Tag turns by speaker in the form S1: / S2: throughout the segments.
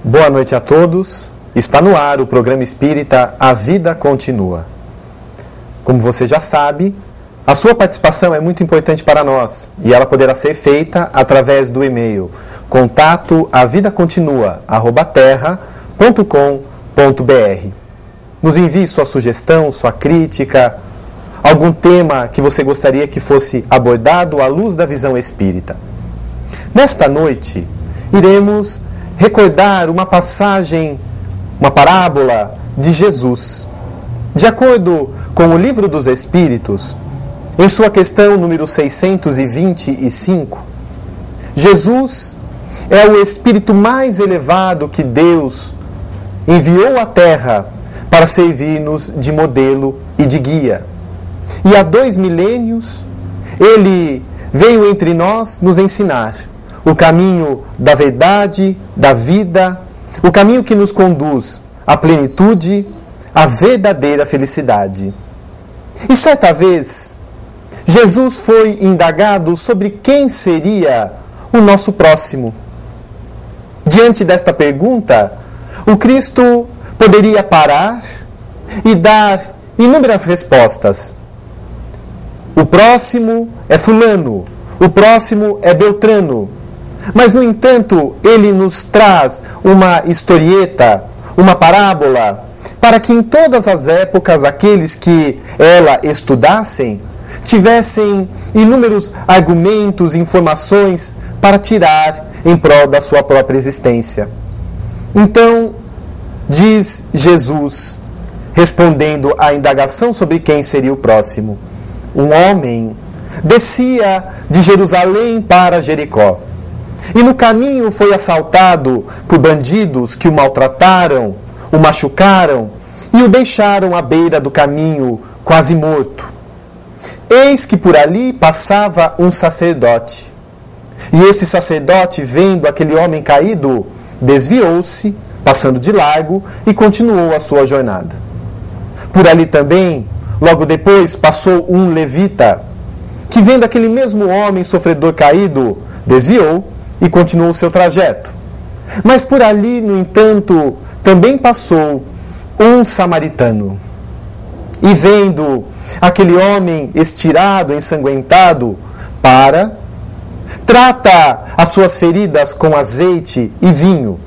S1: Boa noite a todos. Está no ar o programa espírita A Vida Continua. Como você já sabe, a sua participação é muito importante para nós e ela poderá ser feita através do e-mail contato@avidacontinua@terra.com.br. Nos envie sua sugestão, sua crítica, algum tema que você gostaria que fosse abordado à luz da visão espírita. Nesta noite, iremos recordar uma passagem, uma parábola de Jesus. De acordo com o Livro dos Espíritos, em sua questão número 625, Jesus é o Espírito mais elevado que Deus enviou à Terra para servir-nos de modelo e de guia. E há 2 milênios, Ele veio entre nós nos ensinar o caminho da verdade, da vida, o caminho que nos conduz à plenitude, à verdadeira felicidade. E certa vez, Jesus foi indagado sobre quem seria o nosso próximo. Diante desta pergunta, o Cristo poderia parar e dar inúmeras respostas. O próximo é fulano, o próximo é Beltrano. Mas, no entanto, ele nos traz uma historieta, uma parábola, para que em todas as épocas aqueles que ela estudassem tivessem inúmeros argumentos, informações para tirar em prol da sua própria existência. Então, diz Jesus, respondendo à indagação sobre quem seria o próximo: um homem descia de Jerusalém para Jericó. E no caminho foi assaltado por bandidos que o maltrataram, o machucaram e o deixaram à beira do caminho, quase morto. Eis que por ali passava um sacerdote. E esse sacerdote, vendo aquele homem caído, desviou-se, passando de largo, e continuou a sua jornada. Por ali também, logo depois, passou um levita, que vendo aquele mesmo homem sofredor caído, desviou e continuou o seu trajeto. Mas por ali, no entanto, também passou um samaritano. E vendo aquele homem estirado, ensanguentado, trata as suas feridas com azeite e vinho,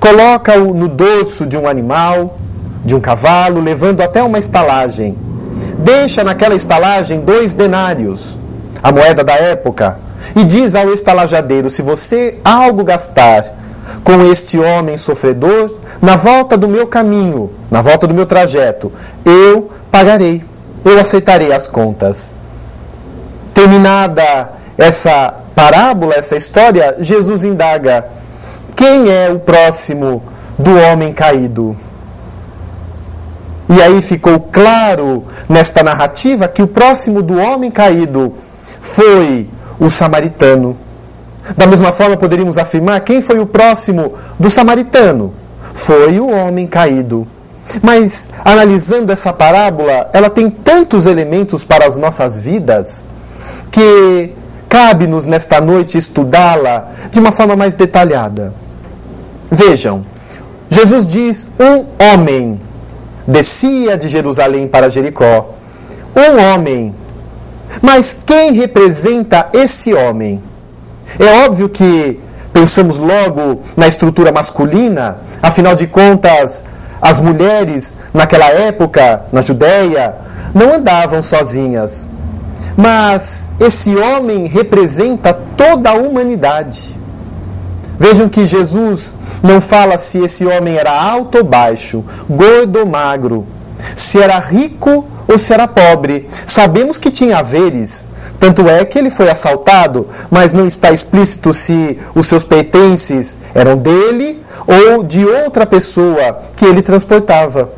S1: coloca-o no dorso de um animal, de um cavalo, levando até uma estalagem. Deixa naquela estalagem 2 denários, a moeda da época, e diz ao estalajadeiro: se você algo gastar com este homem sofredor, na volta do meu caminho, na volta do meu trajeto, eu pagarei, eu aceitarei as contas. Terminada essa parábola, essa história, Jesus indaga: quem é o próximo do homem caído? E aí ficou claro nesta narrativa que o próximo do homem caído foi o samaritano. Da mesma forma, poderíamos afirmar quem foi o próximo do samaritano. Foi o homem caído. Mas, analisando essa parábola, ela tem tantos elementos para as nossas vidas que cabe-nos nesta noite estudá-la de uma forma mais detalhada. Vejam, Jesus diz: um homem descia de Jerusalém para Jericó. Um homem. Mas quem representa esse homem? É óbvio que pensamos logo na estrutura masculina, afinal de contas, as mulheres naquela época, na Judéia, não andavam sozinhas. Mas esse homem representa toda a humanidade. Vejam que Jesus não fala se esse homem era alto ou baixo, gordo ou magro, se era rico ou se era pobre. Sabemos que tinha haveres, tanto é que ele foi assaltado, mas não está explícito se os seus pertences eram dele ou de outra pessoa que ele transportava.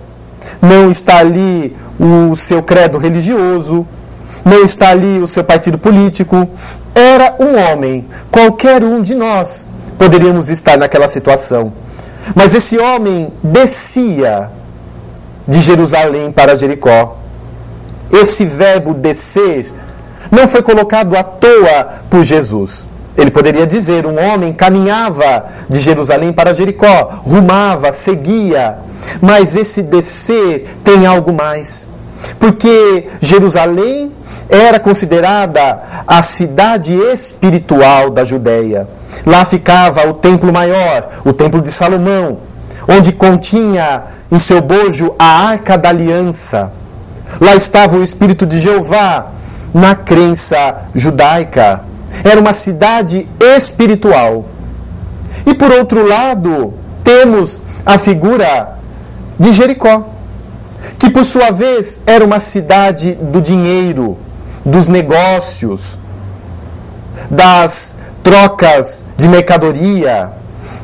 S1: Não está ali o seu credo religioso, não está ali o seu partido político. Era um homem. Qualquer um de nós poderíamos estar naquela situação. Mas esse homem descia de Jerusalém para Jericó. Esse verbo descer não foi colocado à toa por Jesus. Ele poderia dizer, um homem caminhava de Jerusalém para Jericó, rumava, seguia. Mas esse descer tem algo mais. Porque Jerusalém era considerada a cidade espiritual da Judéia. Lá ficava o templo maior, o templo de Salomão, onde continha em seu bojo a Arca da Aliança. Lá estava o Espírito de Jeová, na crença judaica. Era uma cidade espiritual. E por outro lado, temos a figura de Jericó, que por sua vez era uma cidade do dinheiro, dos negócios, das trocas de mercadoria.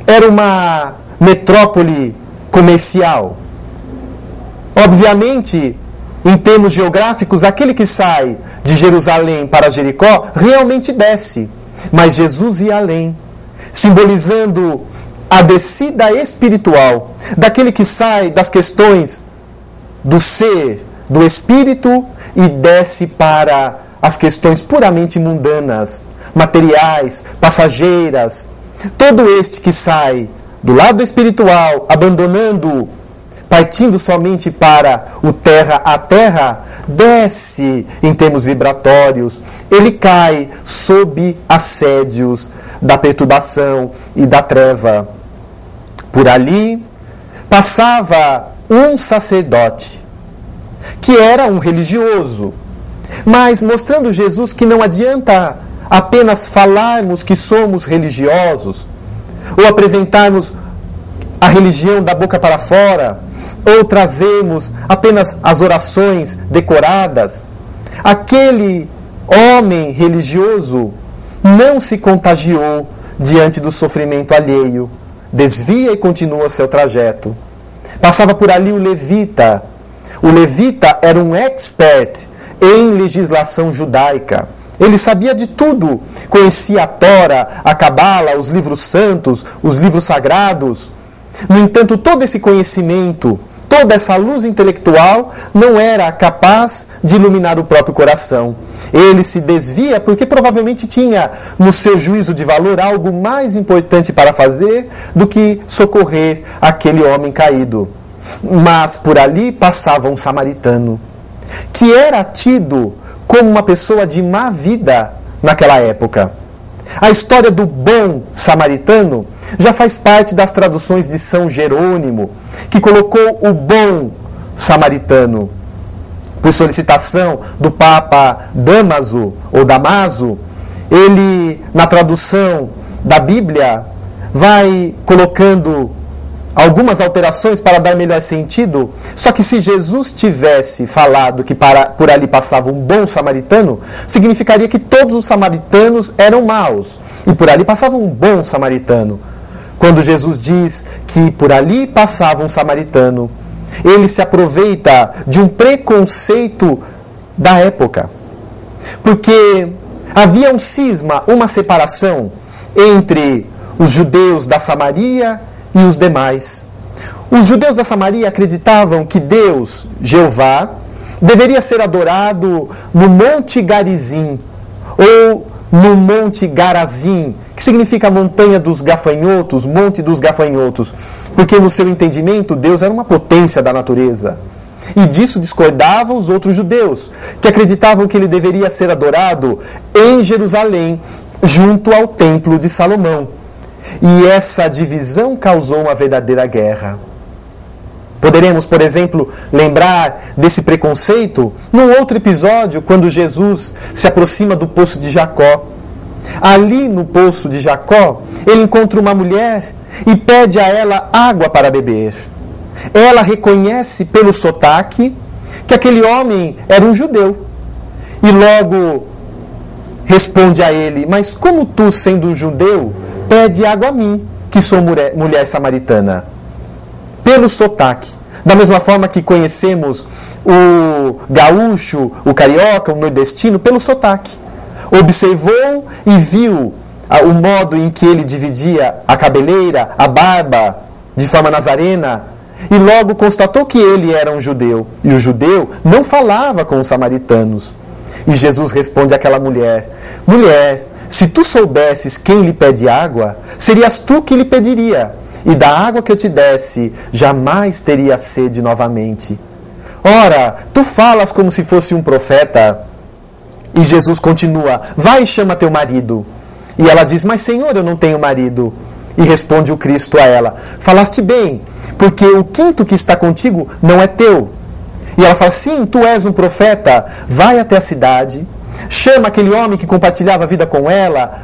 S1: Era uma metrópole comercial. Obviamente, em termos geográficos, aquele que sai de Jerusalém para Jericó realmente desce. Mas Jesus ia além, simbolizando a descida espiritual daquele que sai das questões do ser, do espírito, e desce para as questões puramente mundanas, materiais, passageiras. Todo este que sai do lado espiritual, abandonando, partindo somente para o terra a terra, desce em termos vibratórios. Ele cai sob assédios da perturbação e da treva. Por ali passava um sacerdote, que era um religioso, mas mostrando Jesus que não adianta apenas falarmos que somos religiosos, ou apresentarmos a religião da boca para fora, ou trazermos apenas as orações decoradas. Aquele homem religioso não se contagiou diante do sofrimento alheio, desvia e continua seu trajeto. Passava por ali o levita. O levita era um expert em legislação judaica. Ele sabia de tudo, conhecia a Tora, a Cabala, os livros santos, os livros sagrados. No entanto, todo esse conhecimento, toda essa luz intelectual não era capaz de iluminar o próprio coração. Ele se desvia porque provavelmente tinha no seu juízo de valor algo mais importante para fazer do que socorrer aquele homem caído. Mas por ali passava um samaritano, que era tido como uma pessoa de má vida naquela época. A história do bom samaritano já faz parte das traduções de São Jerônimo, que colocou o bom samaritano. Por solicitação do Papa Damaso, ou Damaso, ele, na tradução da Bíblia, vai colocando algumas alterações para dar melhor sentido. Só que se Jesus tivesse falado que por ali passava um bom samaritano, significaria que todos os samaritanos eram maus, e por ali passava um bom samaritano. Quando Jesus diz que por ali passava um samaritano, ele se aproveita de um preconceito da época. Porque havia um cisma, uma separação entre os judeus da Samaria e os demais. Os judeus da Samaria acreditavam que Deus, Jeová, deveria ser adorado no Monte Garizim, ou no Monte Garazim, que significa montanha dos gafanhotos, monte dos gafanhotos, porque no seu entendimento Deus era uma potência da natureza. E disso discordavam os outros judeus, que acreditavam que ele deveria ser adorado em Jerusalém, junto ao Templo de Salomão. E essa divisão causou uma verdadeira guerra. Poderemos, por exemplo, lembrar desse preconceito num outro episódio, quando Jesus se aproxima do poço de Jacó. Ali no poço de Jacó, ele encontra uma mulher e pede a ela água para beber. Ela reconhece pelo sotaque que aquele homem era um judeu. E logo responde a ele: mas como tu, sendo um judeu, pede água a mim, que sou mulher samaritana? pelo sotaque. Da mesma forma que conhecemos o gaúcho, o carioca, o nordestino, pelo sotaque. Observou e viu o modo em que ele dividia a cabeleira, a barba, de forma nazarena, e logo constatou que ele era um judeu. E o judeu não falava com os samaritanos. E Jesus responde àquela mulher: mulher, se tu soubesses quem lhe pede água, serias tu que lhe pediria, e da água que eu te desse, jamais teria sede novamente. Ora, tu falas como se fosse um profeta. E Jesus continua: vai e chama teu marido. E ela diz: mas Senhor, eu não tenho marido. E responde o Cristo a ela: falaste bem, porque o quinto que está contigo não é teu. E ela fala: sim, tu és um profeta. Vai até a cidade, chama aquele homem que compartilhava a vida com ela,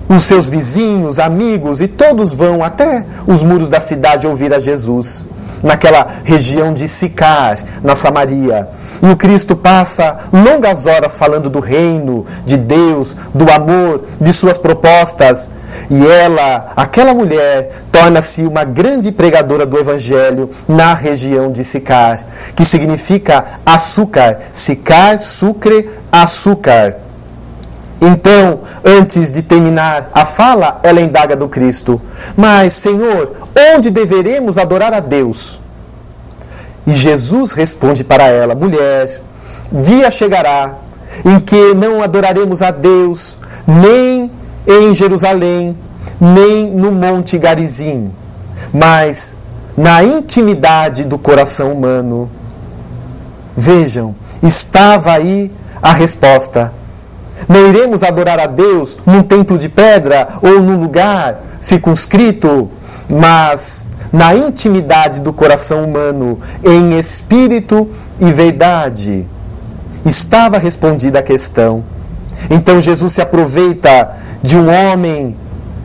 S1: os seus vizinhos, amigos, e todos vão até os muros da cidade ouvir a Jesus, naquela região de Sicar, na Samaria. E o Cristo passa longas horas falando do reino, de Deus, do amor, de suas propostas. E ela, aquela mulher, torna-se uma grande pregadora do Evangelho na região de Sicar, que significa açúcar. Sicar, sucre, açúcar. Então, antes de terminar a fala, ela indaga do Cristo: mas, Senhor, onde deveremos adorar a Deus? E Jesus responde para ela: mulher, dia chegará em que não adoraremos a Deus nem em Jerusalém, nem no Monte Garizim, mas na intimidade do coração humano. Vejam, estava aí a resposta. Não iremos adorar a Deus num templo de pedra ou num lugar circunscrito, mas na intimidade do coração humano, em espírito e verdade. Estava respondida a questão. Então Jesus se aproveita de um homem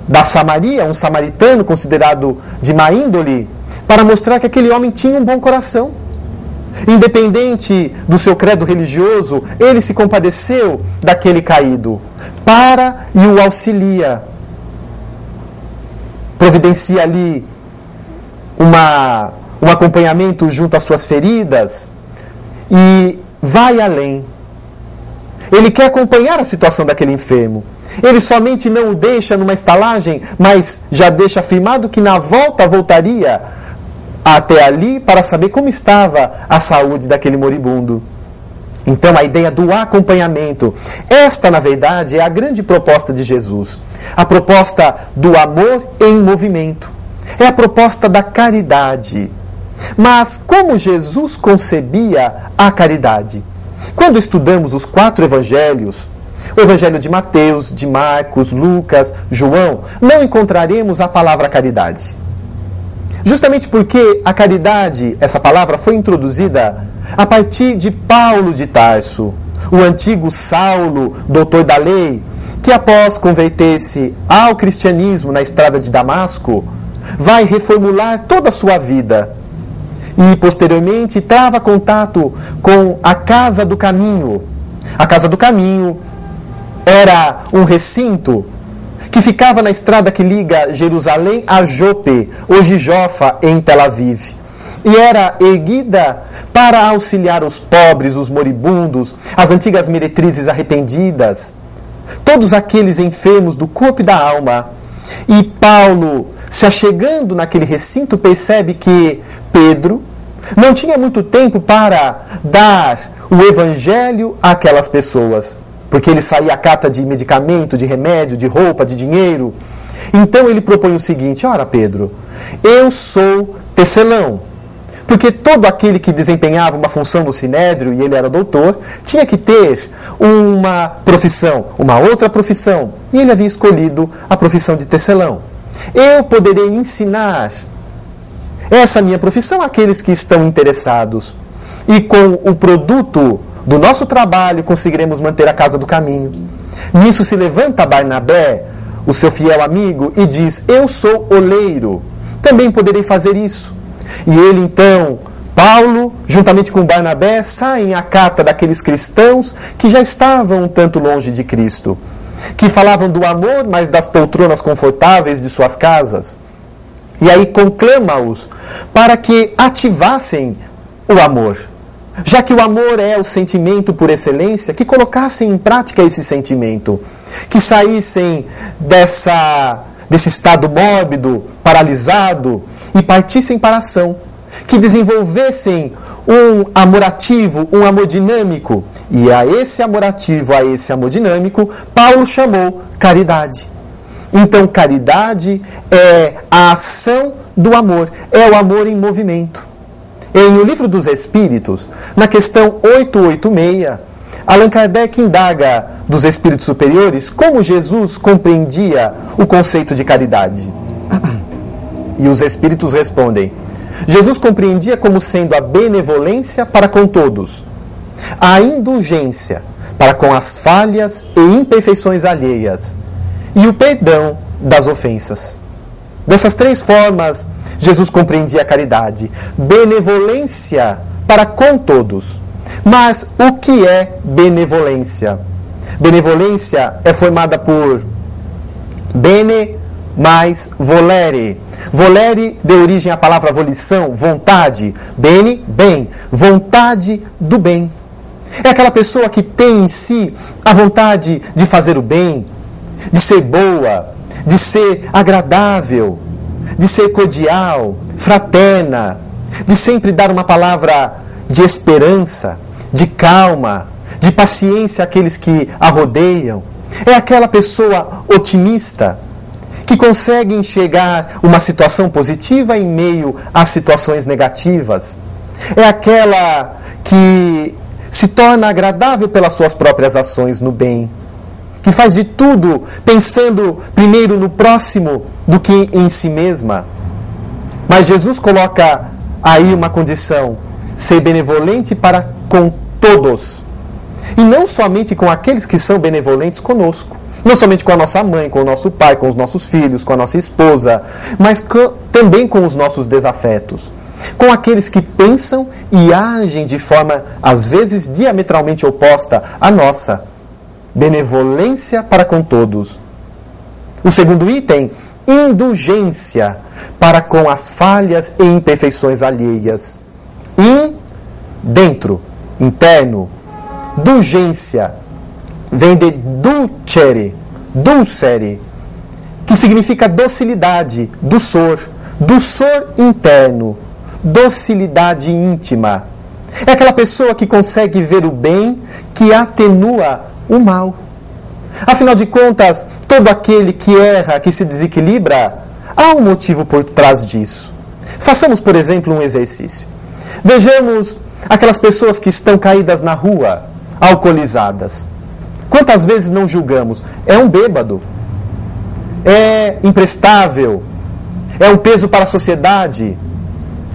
S1: da Samaria, um samaritano considerado de má índole, para mostrar que aquele homem tinha um bom coração. Independente do seu credo religioso, ele se compadeceu daquele caído, para e o auxilia. Providencia ali um acompanhamento junto às suas feridas e vai além. Ele quer acompanhar a situação daquele enfermo. Ele somente não o deixa numa estalagem, mas já deixa afirmado que na volta voltaria até ali para saber como estava a saúde daquele moribundo. Então, a ideia do acompanhamento, esta, na verdade, é a grande proposta de Jesus. A proposta do amor em movimento. É a proposta da caridade. Mas como Jesus concebia a caridade? Quando estudamos os 4 evangelhos, o evangelho de Mateus, de Marcos, Lucas, João, não encontraremos a palavra caridade. Justamente porque a caridade, essa palavra, foi introduzida a partir de Paulo de Tarso, o antigo Saulo, doutor da lei, que após converter-se ao cristianismo na estrada de Damasco, vai reformular toda a sua vida. E, posteriormente, trava contato com a Casa do Caminho. A Casa do Caminho era um recinto que ficava na estrada que liga Jerusalém a Jope, hoje Jofa, em Tel Aviv. E era erguida para auxiliar os pobres, os moribundos, as antigas meretrizes arrependidas, todos aqueles enfermos do corpo e da alma. E Paulo, se achegando naquele recinto, percebe que Pedro não tinha muito tempo para dar o evangelho àquelas pessoas, porque ele saía a cata de medicamento, de remédio, de roupa, de dinheiro. Então ele propõe o seguinte: ora, Pedro, eu sou tecelão. Porque todo aquele que desempenhava uma função no Sinédrio, e ele era doutor, tinha que ter uma profissão, uma outra profissão. E ele havia escolhido a profissão de tecelão. Eu poderei ensinar essa minha profissão àqueles que estão interessados. E com o produto do nosso trabalho conseguiremos manter a Casa do Caminho. Nisso se levanta Barnabé, o seu fiel amigo, e diz: eu sou oleiro, também poderei fazer isso. E ele então, Paulo, juntamente com Barnabé, saem à cata daqueles cristãos que já estavam um tanto longe de Cristo, que falavam do amor, mas das poltronas confortáveis de suas casas. E aí conclama-os para que ativassem o amor. Já que o amor é o sentimento por excelência, que colocassem em prática esse sentimento. Que saíssem desse estado mórbido, paralisado, e partissem para a ação. Que desenvolvessem um amor ativo, um amor dinâmico. E a esse amor ativo, a esse amor dinâmico, Paulo chamou caridade. Então, caridade é a ação do amor, é o amor em movimento. Em O Livro dos Espíritos, na questão 886, Allan Kardec indaga dos espíritos superiores como Jesus compreendia o conceito de caridade. E os espíritos respondem: Jesus compreendia como sendo a benevolência para com todos, a indulgência para com as falhas e imperfeições alheias, e o perdão das ofensas. Dessas três formas, Jesus compreendia a caridade. Benevolência para com todos. Mas o que é benevolência? Benevolência é formada por bene mais volere. Volere deu origem à palavra volição, vontade. Bene, bem. Vontade do bem. É aquela pessoa que tem em si a vontade de fazer o bem, de ser boa, de ser agradável, de ser cordial, fraterna, de sempre dar uma palavra de esperança, de calma, de paciência àqueles que a rodeiam. É aquela pessoa otimista que consegue enxergar uma situação positiva em meio às situações negativas. É aquela que se torna agradável pelas suas próprias ações no bem, que faz de tudo pensando primeiro no próximo do que em si mesma. Mas Jesus coloca aí uma condição: ser benevolente para com todos. E não somente com aqueles que são benevolentes conosco. Não somente com a nossa mãe, com o nosso pai, com os nossos filhos, com a nossa esposa, mas também com os nossos desafetos. Com aqueles que pensam e agem de forma, às vezes, diametralmente oposta à nossa. Benevolência para com todos. O segundo item, indulgência para com as falhas e imperfeições alheias. Dentro, interno. Dulgência vem de dulcere, que significa docilidade, dulçor interno, docilidade íntima. É aquela pessoa que consegue ver o bem, que atenua o mal. Afinal de contas, todo aquele que erra, que se desequilibra, há um motivo por trás disso. Façamos, por exemplo, um exercício. Vejamos aquelas pessoas que estão caídas na rua, alcoolizadas. Quantas vezes não julgamos? É um bêbado, é imprestável, é um peso para a sociedade.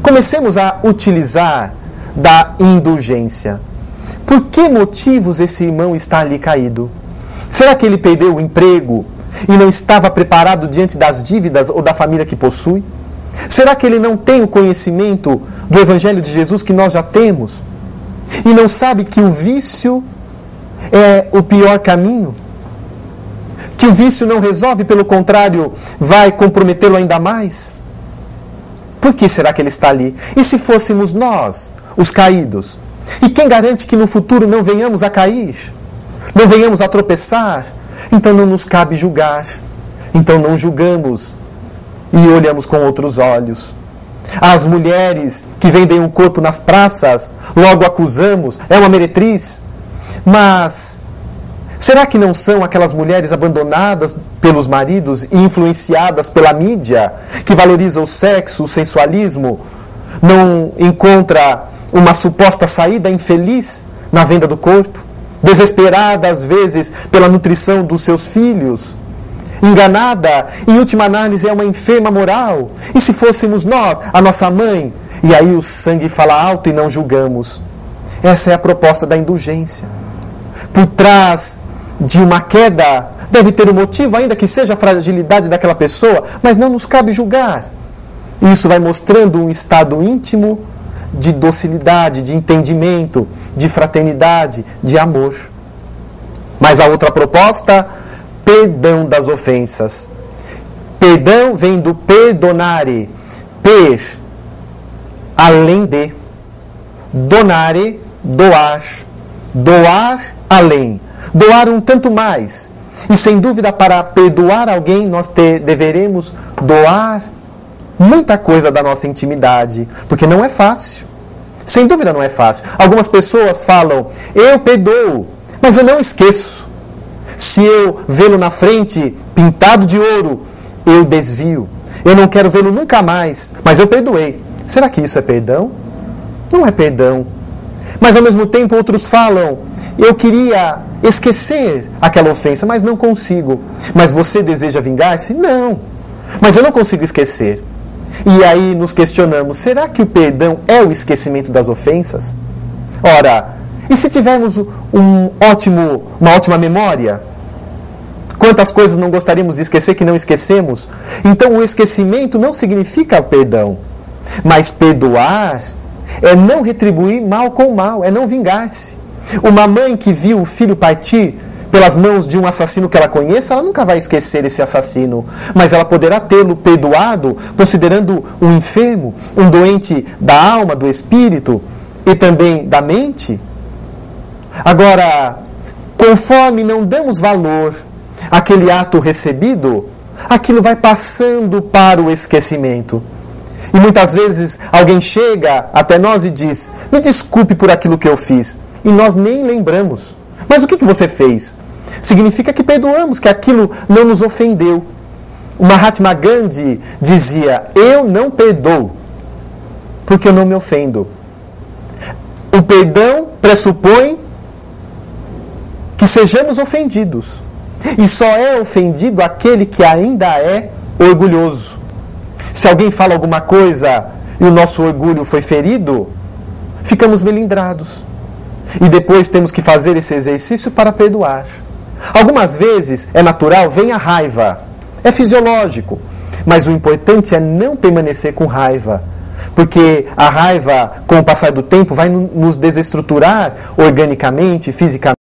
S1: Comecemos a utilizar da indulgência. Por que motivos esse irmão está ali caído? Será que ele perdeu o emprego e não estava preparado diante das dívidas ou da família que possui? Será que ele não tem o conhecimento do Evangelho de Jesus que nós já temos? E não sabe que o vício é o pior caminho? Que o vício não resolve, pelo contrário, vai comprometê-lo ainda mais? Por que será que ele está ali? E se fôssemos nós, os caídos? E quem garante que no futuro não venhamos a cair? Não venhamos a tropeçar? Então não nos cabe julgar. Então não julgamos e olhamos com outros olhos. As mulheres que vendem um corpo nas praças, logo acusamos, é uma meretriz. Mas será que não são aquelas mulheres abandonadas pelos maridos e influenciadas pela mídia, que valoriza o sexo, o sensualismo, não encontra uma suposta saída infeliz na venda do corpo, desesperada às vezes pela nutrição dos seus filhos, enganada, em última análise é uma enferma moral? E se fôssemos nós, a nossa mãe? E aí o sangue fala alto e não julgamos. Essa é a proposta da indulgência. Por trás de uma queda deve ter um motivo, ainda que seja a fragilidade daquela pessoa, mas não nos cabe julgar. Isso vai mostrando um estado íntimo de docilidade, de entendimento, de fraternidade, de amor. Mas a outra proposta, perdão das ofensas. Perdão vem do perdonare. Per, além de. Donare, doar. Doar além. Doar um tanto mais. E sem dúvida, para perdoar alguém, nós deveremos doar muita coisa da nossa intimidade. Porque não é fácil. Sem dúvida não é fácil. Algumas pessoas falam, eu perdoo, mas eu não esqueço. Se eu vê-lo na frente, pintado de ouro, eu desvio. Eu não quero vê-lo nunca mais, mas eu perdoei. Será que isso é perdão? Não é perdão. Mas ao mesmo tempo outros falam, eu queria esquecer aquela ofensa, mas não consigo. Mas você deseja vingar-se? Não. Mas eu não consigo esquecer. E aí nos questionamos, será que o perdão é o esquecimento das ofensas? Ora, e se tivermos uma ótima memória? Quantas coisas não gostaríamos de esquecer que não esquecemos? Então o esquecimento não significa o perdão. Mas perdoar é não retribuir mal com mal, é não vingar-se. Uma mãe que viu o filho partir pelas mãos de um assassino que ela conheça, ela nunca vai esquecer esse assassino, mas ela poderá tê-lo perdoado, considerando um enfermo, um doente da alma, do espírito e também da mente. Agora, conforme não damos valor àquele ato recebido, aquilo vai passando para o esquecimento. E muitas vezes alguém chega até nós e diz, me desculpe por aquilo que eu fiz, e nós nem lembramos. Mas o que você fez? Significa que perdoamos, que aquilo não nos ofendeu. O Mahatma Gandhi dizia, eu não perdoo, porque eu não me ofendo. O perdão pressupõe que sejamos ofendidos. E só é ofendido aquele que ainda é orgulhoso. Se alguém fala alguma coisa e o nosso orgulho foi ferido, ficamos melindrados. E depois temos que fazer esse exercício para perdoar. Algumas vezes é natural, vem a raiva. É fisiológico. Mas o importante é não permanecer com raiva. Porque a raiva, com o passar do tempo, vai nos desestruturar organicamente, fisicamente.